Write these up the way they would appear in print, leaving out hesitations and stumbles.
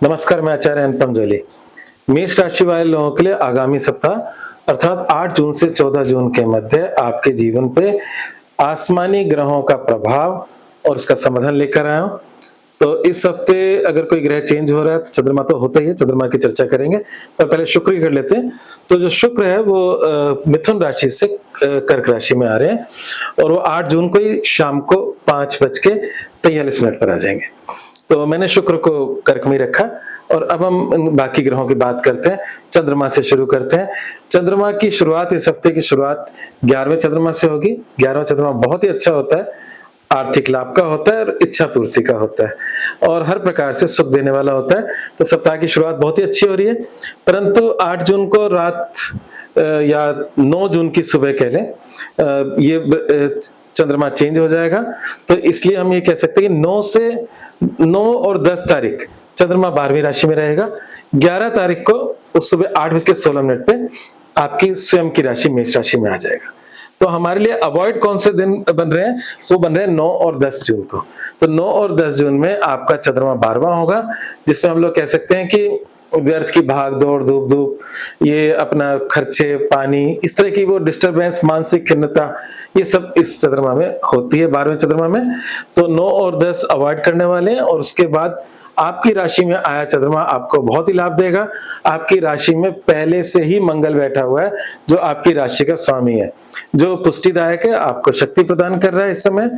नमस्कार, मैं आचार्य अनुपम जोली। मेष राशि वाले लोगों के लिए आगामी सप्ताह अर्थात 8 जून से 14 जून के मध्य आपके जीवन पे आसमानी ग्रहों का प्रभाव और उसका समाधान लेकर आया हूं। तो इस हफ्ते अगर कोई ग्रह चेंज हो रहा है तो चंद्रमा तो होता ही है, चंद्रमा की चर्चा करेंगे, पर पहले शुक्र की कर लेते हैं। तो जो शुक्र है वो मिथुन राशि से कर्क राशि में आ रहे हैं और वो 8 जून को ही शाम को 5:43 पर आ जाएंगे। तो मैंने शुक्र को कर्क में रखा और अब हम बाकी ग्रहों की बात करते हैं। चंद्रमा से शुरू करते हैं। चंद्रमा की शुरुआत, इस हफ्ते की शुरुआत 11वें चंद्रमा से होगी। 11वां चंद्रमा बहुत ही अच्छा होता है, आर्थिक लाभ का होता है और इच्छा पूर्ति का होता है और हर प्रकार से सुख देने वाला होता है। तो सप्ताह की शुरुआत बहुत ही अच्छी हो रही है, परंतु 8 जून को रात या 9 जून की सुबह कह लें, ये चंद्रमा चेंज हो जाएगा। तो इसलिए हम ये कह सकते हैं कि 9 और 10 तारीख चंद्रमा 12वीं राशि में रहेगा। 11 तारीख को उस सुबह 8:16 पे आपकी स्वयं की राशि मेष राशि में आ जाएगा। तो हमारे लिए अवॉइड कौन से दिन बन रहे हैं? वो बन रहे हैं 9 और 10 जून को। तो 9 और 10 जून में आपका चंद्रमा 12वां होगा, जिसमें हम लोग कह सकते हैं कि व्यर्थ की भाग दौड़, धूप धूप, ये अपना खर्चे, पानी, इस तरह की वो डिस्टरबेंस, मानसिक खिन्नता, ये सब इस चंद्रमा में होती है, 12वें चंद्रमा में। तो 9 और 10 अवॉइड करने वाले हैं और उसके बाद आपकी राशि में आया चंद्रमा आपको बहुत ही लाभ देगा। आपकी राशि में पहले से ही मंगल बैठा हुआ है, जो आपकी राशि का स्वामी है, जो पुष्टिदायक है, आपको शक्ति प्रदान कर रहा है इस समय।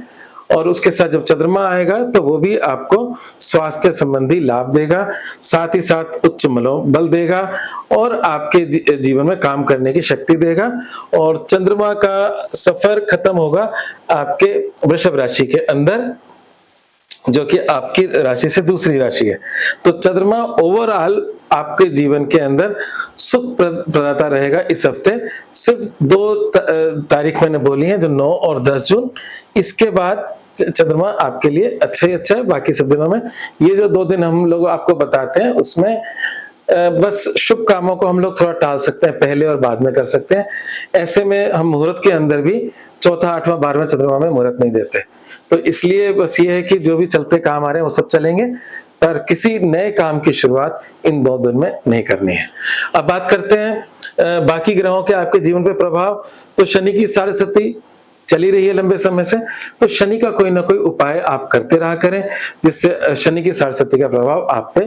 और उसके साथ जब चंद्रमा आएगा तो वो भी आपको स्वास्थ्य संबंधी लाभ देगा, साथ ही साथ उच्च मनोबल देगा और आपके जीवन में काम करने की शक्ति देगा। और चंद्रमा का सफर खत्म होगा आपके वृषभ राशि के अंदर, जो कि आपकी राशि से दूसरी राशि है। तो चंद्रमा ओवरऑल आपके जीवन के अंदर सुख प्रदाता रहेगा इस हफ्ते। सिर्फ 2 तारीख मैंने बोली है, जो 9 और 10 जून। इसके बाद चंद्रमा आपके लिए अच्छा ही अच्छा है। बाकी सब दिनों में ये जो 2 दिन हम लोग आपको बताते हैं, उसमें बस शुभ कामों को हम लोग थोड़ा टाल सकते हैं, पहले और बाद में कर सकते हैं। ऐसे में हम मुहूर्त के अंदर भी 4था, 8वां, 12वां चंद्रमा में मुहूर्त नहीं देते। तो इसलिए बस ये है कि जो भी चलते काम आ रहे हैं वो सब चलेंगे, पर किसी नए काम की शुरुआत इन 2 दिन में नहीं करनी है। अब बात करते हैं बाकी ग्रहों के आपके जीवन पे प्रभाव। तो शनि की साढ़े सती चली रही है लंबे समय से, तो शनि का कोई ना कोई उपाय आप करते रहा करें, जिससे शनि की साढ़े का प्रभाव आप पे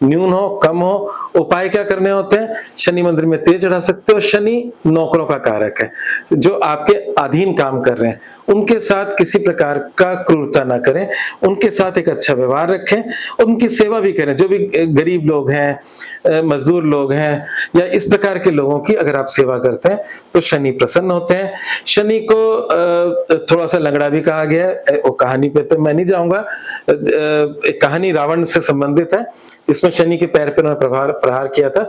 न्यून हो, कम हो। उपाय क्या करने होते हैं? शनि मंदिर में तेल चढ़ा सकते हो। शनि नौकरों का कारक है, जो आपके अधीन काम कर रहे हैं उनके साथ किसी प्रकार का क्रूरता ना करें, उनके साथ एक अच्छा व्यवहार रखें, उनकी सेवा भी करें। जो भी गरीब लोग हैं, मजदूर लोग हैं, या इस प्रकार के लोगों की अगर आप सेवा करते हैं तो शनि प्रसन्न होते हैं। शनि को थोड़ा सा लंगड़ा भी कहा गया है, वो कहानी पे तो मैं नहीं जाऊंगा। एक कहानी रावण से संबंधित है, इसमें शनि के पैर पे उन्होंने प्रहार किया था।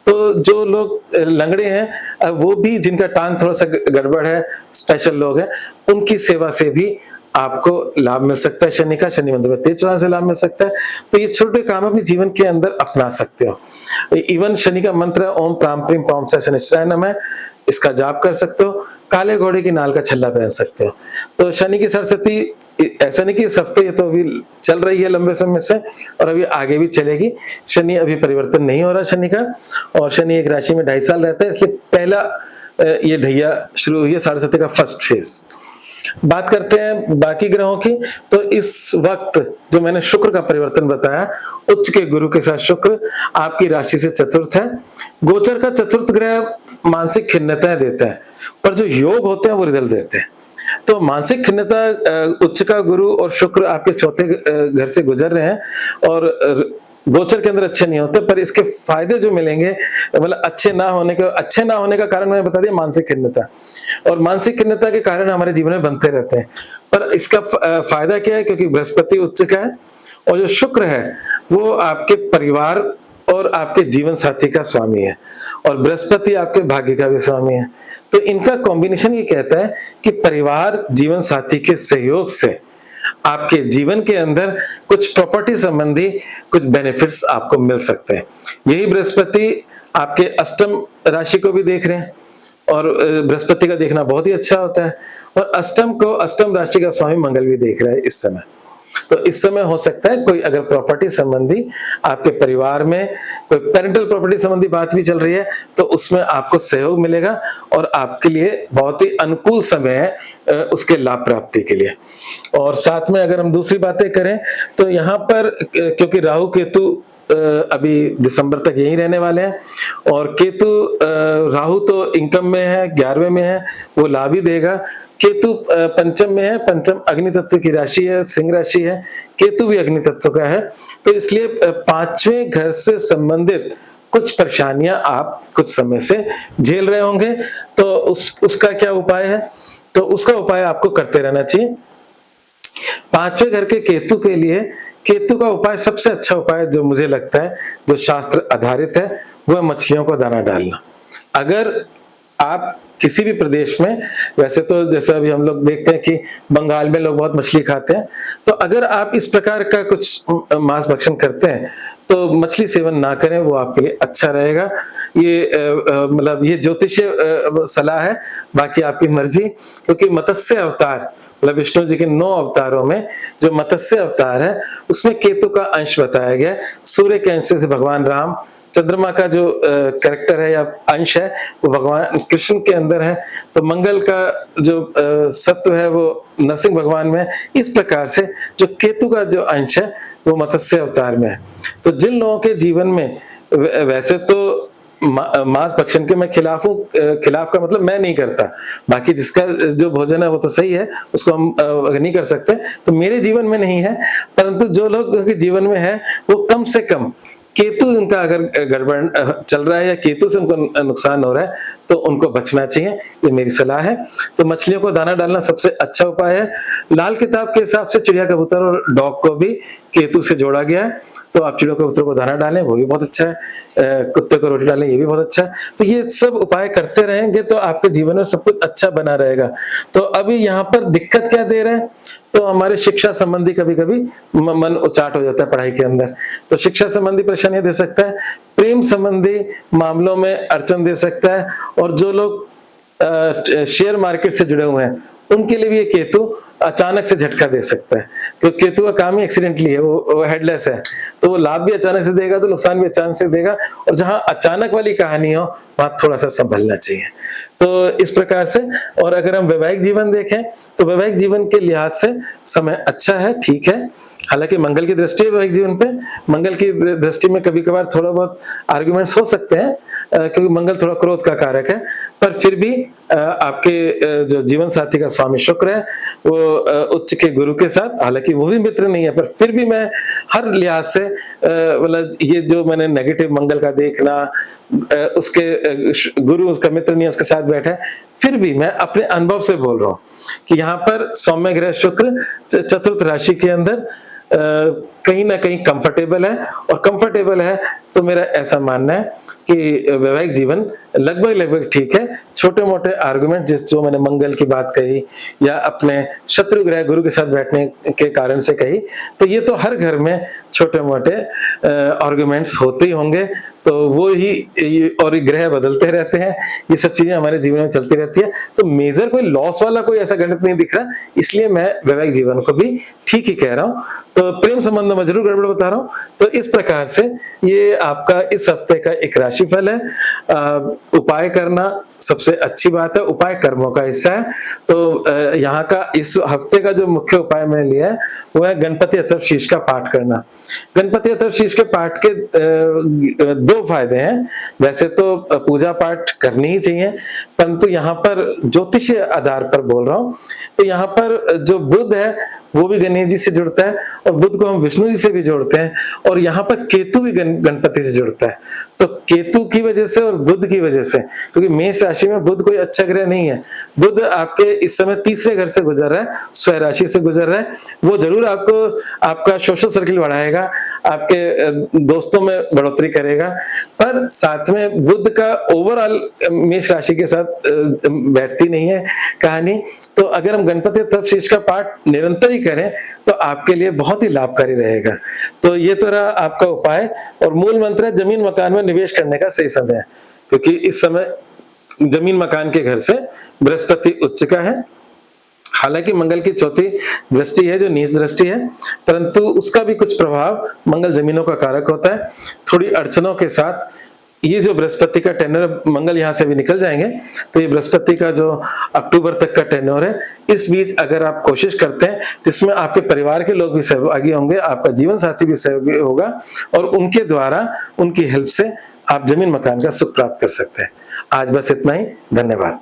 तो जो लोग लंगड़े हैं, वो भी जिनका टांग थोड़ा सा गड़बड़ है, स्पेशल लोग हैं, उनकी सेवा से भी आपको लाभ मिल सकता है। शनि का शनि मंदिर में तेल चढ़ाने से लाभ मिल सकता है। तो ये छोटे काम अपने जीवन के अंदर अपना सकते हो। इवन शनि का मंत्र है ओम प्राम प्रीम पाम स शनिश्चराय नमः, इसका जाप कर सकते हो। काले घोड़े की नाल का छल्ला पहन सकते हो। तो शनि की सरस्वती ऐसा नहीं कि इस हफ्ते, ये तो अभी चल रही है लंबे समय से और अभी आगे भी चलेगी। शनि अभी परिवर्तन नहीं हो रहा शनि का, और शनि एक राशि में 2.5 साल रहता है, इसलिए पहला ये ढैया शुरू हुई है साढ़े का फर्स्ट फेज। बात करते हैं बाकी ग्रहों की। तो इस वक्त जो मैंने शुक्र का परिवर्तन बताया, उच्च के गुरु के साथ शुक्र आपकी राशि से चतुर्थ है। गोचर का चतुर्थ ग्रह मानसिक खिन्नताएं देता है, पर जो योग होते हैं वो रिजल्ट देते हैं। तो मानसिक खिन्नता, उच्च का गुरु और शुक्र आपके चौथे घर से गुजर रहे हैं और गोचर के अंदर अच्छे नहीं होते, पर इसके फायदे जो मिलेंगे, मतलब अच्छे ना होने का कारण मैंने बता दिया, मानसिक खिन्नता। और मानसिक खिन्नता के कारण हमारे जीवन में बनते रहते हैं, पर इसका फायदा क्या है? क्योंकि बृहस्पति उच्च का है और जो शुक्र है वो आपके परिवार और आपके जीवन साथी का स्वामी है, और बृहस्पति आपके भाग्य का भी स्वामी है। तो इनका कॉम्बिनेशन ये कहता है कि परिवार जीवन साथी के सहयोग से आपके जीवन के अंदर कुछ प्रॉपर्टी संबंधी कुछ बेनिफिट्स आपको मिल सकते हैं। यही बृहस्पति आपके अष्टम राशि को भी देख रहे हैं, और बृहस्पति का देखना बहुत ही अच्छा होता है। और अष्टम को, अष्टम राशि का स्वामी मंगल भी देख रहा है इस समय। तो इस समय हो सकता है कोई अगर प्रॉपर्टी संबंधी आपके परिवार में कोई पेरेंटल प्रॉपर्टी संबंधी बात भी चल रही है तो उसमें आपको सहयोग मिलेगा और आपके लिए बहुत ही अनुकूल समय है उसके लाभ प्राप्ति के लिए। और साथ में अगर हम दूसरी बातें करें तो यहाँ पर क्योंकि राहु केतु अभी दिसंबर तक यहीं रहने वाले हैं और केतु राहु तो इनकम में है, 11वें में है, वो लाभ ही देगा। केतु पंचम में है, पंचम अग्नि तत्व की राशि है, सिंह राशि है, केतु भी अग्नि तत्व का है, तो इसलिए 5वें घर से संबंधित कुछ परेशानियां आप कुछ समय से झेल रहे होंगे। तो उसका क्या उपाय है? तो उसका उपाय आपको करते रहना चाहिए। 5वें घर के केतु के लिए केतु का उपाय, सबसे अच्छा उपाय जो मुझे लगता है, जो शास्त्र आधारित है, वो है मछलियों को दाना डालना। अगर आप किसी भी प्रदेश में, वैसे तो जैसे अभी हम लोग देखते हैं कि बंगाल में लोग बहुत मछली खाते हैं, तो अगर आप इस प्रकार का कुछ मांस भक्षण करते हैं तो मछली सेवन ना करें, वो आपके लिए अच्छा रहेगा। ये मतलब ये ज्योतिषीय सलाह है, बाकी आपकी मर्जी। क्योंकि मत्स्य अवतार मतलब विष्णु जी के 9 अवतारों में जो मत्स्य अवतार है उसमें केतु का अंश बताया गया। सूर्य के अंश से भगवान राम, चंद्रमा का जो कैरेक्टर है या अंश है वो भगवान कृष्ण के अंदर है, तो मंगल का जो सत्व है वो नरसिंह भगवान में है। इस प्रकार से जो केतु का जो अंश है वो मत्स्य अवतार में है। तो जिन लोगों के जीवन में वैसे तो मांस भक्षण के मैं खिलाफ हूँ, खिलाफ का मतलब मैं नहीं करता, बाकी जिसका जो भोजन है वो तो सही है, उसको हम नहीं कर सकते, तो मेरे जीवन में नहीं है। परंतु जो लोग के जीवन में है वो कम से कम केतु उनका अगर गड़बड़ चल रहा है या केतु से उनको नुकसान हो रहा है तो उनको बचना चाहिए, ये मेरी सलाह है। तो मछलियों को दाना डालना सबसे अच्छा उपाय है। लाल किताब के हिसाब से चिड़िया, कबूतर और डॉग को भी केतु से जोड़ा गया है, तो आप चिड़ियों कबूतर को दाना डालें, वो भी बहुत अच्छा है। कुत्ते को रोटी डालें, ये भी बहुत अच्छा है। तो ये सब उपाय करते रहेंगे तो आपके जीवन में सब कुछ अच्छा बना रहेगा। तो अभी यहाँ पर दिक्कत क्या दे रहे हैं? तो हमारे शिक्षा संबंधी कभी कभी मन उचाट हो जाता है पढ़ाई के अंदर, तो शिक्षा संबंधी परेशानियां दे सकता है। प्रेम संबंधी मामलों में अड़चन दे सकता है। और जो लोग शेयर मार्केट से जुड़े हुए हैं उनके लिए भी ये केतु अचानक से झटका दे सकता है, क्योंकि केतु का काम ही एक्सीडेंटली है, वो हेडलेस है, तो वो लाभ भी अचानक से देगा तो नुकसान भी अचानक से देगा। और जहां अचानक वाली कहानी हो वहां थोड़ा सा संभलना चाहिए। तो इस प्रकार से। और अगर हम वैवाहिक जीवन देखें तो वैवाहिक जीवन के लिहाज से समय अच्छा है, ठीक है। हालांकि मंगल की दृष्टि है वैवाहिक जीवन पे, मंगल की दृष्टि में कभी कभार थोड़ा बहुत आर्ग्यूमेंट्स हो सकते हैं, क्योंकि मंगल थोड़ा क्रोध का कारक है, पर फिर भी आपके जो जीवन साथी का स्वामी शुक्र है वो उच्च के गुरु के साथ, हालांकि वो भी मित्र नहीं है, पर फिर भी मैं हर लिहाज से मतलब ये जो मैंने नेगेटिव मंगल का देखना, उसके गुरु उसका मित्र नहीं है उसके साथ बैठा है, फिर भी मैं अपने अनुभव से बोल रहा हूँ कि यहाँ पर सौम्य ग्रह शुक्र चतुर्थ राशि के अंदर कहीं ना कहीं कंफर्टेबल है। और कंफर्टेबल है तो मेरा ऐसा मानना है कि वैवाहिक जीवन लगभग ठीक है। छोटे मोटे आर्गुमेंट जो मैंने मंगल की बात कही या अपने शत्रु ग्रह गुरु के साथ बैठने के कारण से कही, तो ये तो हर घर में छोटे मोटे आर्गुमेंट्स होते ही होंगे, तो वो ही और ग्रह बदलते रहते हैं, ये सब चीजें हमारे जीवन में चलती रहती है। तो मेजर कोई लॉस वाला कोई ऐसा गणित नहीं दिख रहा, इसलिए मैं वैवाहिक जीवन को भी ठीक ही कह रहा हूँ। तो प्रेम संबंध में जरूर गड़बड़ बता रहा हूँ। तो इस प्रकार से ये आपका इस हफ्ते का एक राशिफल है। उपाय करना सबसे अच्छी बात है, उपाय कर्मों का हिस्सा है। तो यहाँ का इस हफ्ते का जो मुख्य उपाय मैंने लिया है वो है गणपति अथर्वशीर्ष का पाठ करना। गणपति अथर्वशीर्ष के पाठ के 2 फायदे हैं। वैसे तो पूजा पाठ करनी ही चाहिए, परंतु यहाँ पर ज्योतिषीय आधार पर बोल रहा हूँ, तो यहाँ पर जो बुध है वो भी गणेश जी से जुड़ता है और बुध को हम विष्णु जी से भी जोड़ते हैं, और यहाँ पर केतु भी गणपति से जुड़ता है। तो केतु की वजह से और बुध की वजह से, क्योंकि मेष राशि में बुध कोई अच्छा ग्रह नहीं है, बुध आपके इस समय तीसरे घर से गुजर रहा है, स्वयं राशि से गुजर रहा है। वो जरूर आपको आपका सोशल सर्किल बढ़ाएगा, आपके दोस्तों में बढ़ोतरी करेगा, पर साथ में बुध का ओवरऑल मेष राशि के साथ बैठती नहीं है कहानी। तो अगर हम गणपति अथर्वशीर्ष का पाठ निरंतर ही करें तो आपके लिए बहुत ही लाभकारी रहेगा। तो ये तो रहा आपका उपाय। और मूल मंत्र है जमीन मकान में निवेश करने का सही समय है, क्योंकि इस समय जमीन मकान के घर से बृहस्पति उच्च का है, हालांकि मंगल की चौथी दृष्टि है जो नीच दृष्टि है, परंतु उसका भी कुछ प्रभाव, मंगल जमीनों का कारक होता है। थोड़ी अड़चनों के साथ ये जो बृहस्पति का टेन्योर, मंगल यहाँ से भी निकल जाएंगे, तो ये बृहस्पति का जो अक्टूबर तक का टेन्योर है, इस बीच अगर आप कोशिश करते हैं जिसमें आपके परिवार के लोग भी सहभागी होंगे, आपका जीवन साथी भी सहयोगी होगा और उनके द्वारा, उनकी हेल्प से आप जमीन मकान का सुख प्राप्त कर सकते हैं। आज बस इतना ही, धन्यवाद।